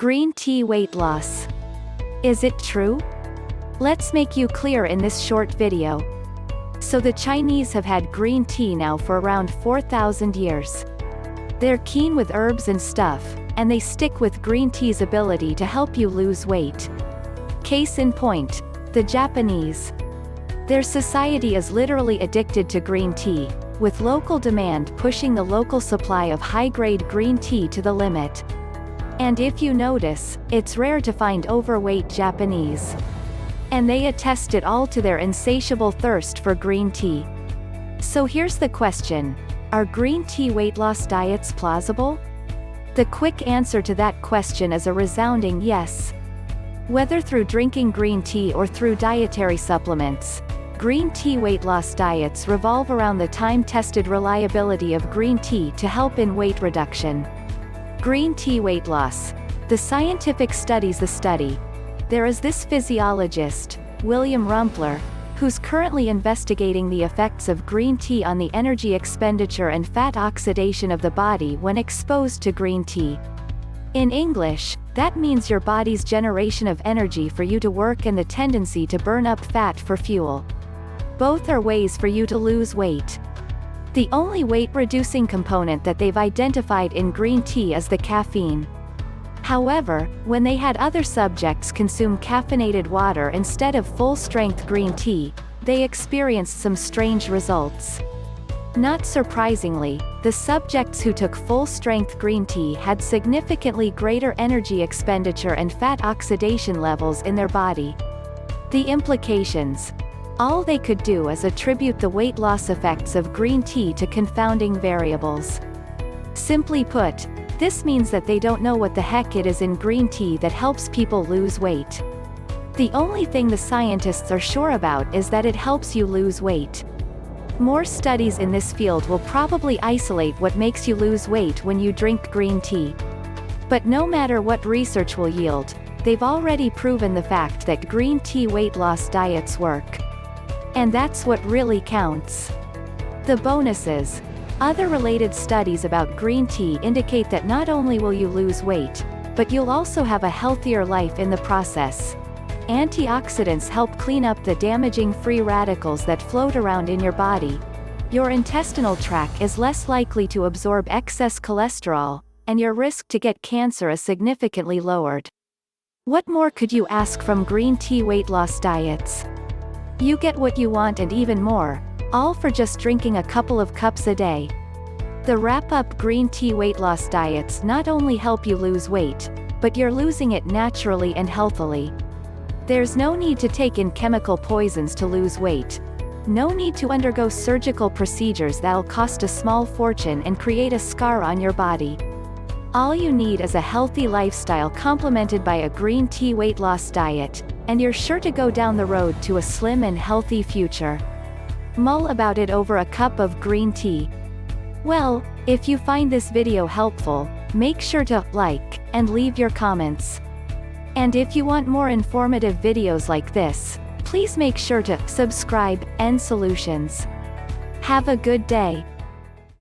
Green tea weight loss. Is it true? Let's make you clear in this short video. So the Chinese have had green tea now for around 4,000 years. They're keen with herbs and stuff, and they stick with green tea's ability to help you lose weight. Case in point, the Japanese. Their society is literally addicted to green tea, with local demand pushing the local supply of high-grade green tea to the limit. And if you notice, it's rare to find overweight Japanese. And they attest it all to their insatiable thirst for green tea. So here's the question: are green tea weight loss diets plausible? The quick answer to that question is a resounding yes. Whether through drinking green tea or through dietary supplements, green tea weight loss diets revolve around the time-tested reliability of green tea to help in weight reduction. Green tea weight loss. The scientific studies the study. There is this physiologist, William Rumpler, who's currently investigating the effects of green tea on the energy expenditure and fat oxidation of the body when exposed to green tea. In English, that means your body's generation of energy for you to work and the tendency to burn up fat for fuel. Both are ways for you to lose weight. The only weight-reducing component that they've identified in green tea is the caffeine. However, when they had other subjects consume caffeinated water instead of full-strength green tea, they experienced some strange results. Not surprisingly, the subjects who took full-strength green tea had significantly greater energy expenditure and fat oxidation levels in their body. The implications. All they could do is attribute the weight loss effects of green tea to confounding variables. Simply put, this means that they don't know what the heck it is in green tea that helps people lose weight. The only thing the scientists are sure about is that it helps you lose weight. More studies in this field will probably isolate what makes you lose weight when you drink green tea. But no matter what research will yield, they've already proven the fact that green tea weight loss diets work. And that's what really counts. The bonuses. Other related studies about green tea indicate that not only will you lose weight, but you'll also have a healthier life in the process. Antioxidants help clean up the damaging free radicals that float around in your body. Your intestinal tract is less likely to absorb excess cholesterol, and your risk to get cancer is significantly lowered. What more could you ask from green tea weight loss diets? You get what you want and even more, all for just drinking a couple of cups a day. The wrap-up green tea weight loss diets not only help you lose weight, but you're losing it naturally and healthily. There's no need to take in chemical poisons to lose weight. No need to undergo surgical procedures that'll cost a small fortune and create a scar on your body. All you need is a healthy lifestyle complemented by a green tea weight loss diet, and you're sure to go down the road to a slim and healthy future. Mull about it over a cup of green tea. Well, if you find this video helpful, make sure to like and leave your comments. And if you want more informative videos like this, please make sure to subscribe nSolutions. Have a good day.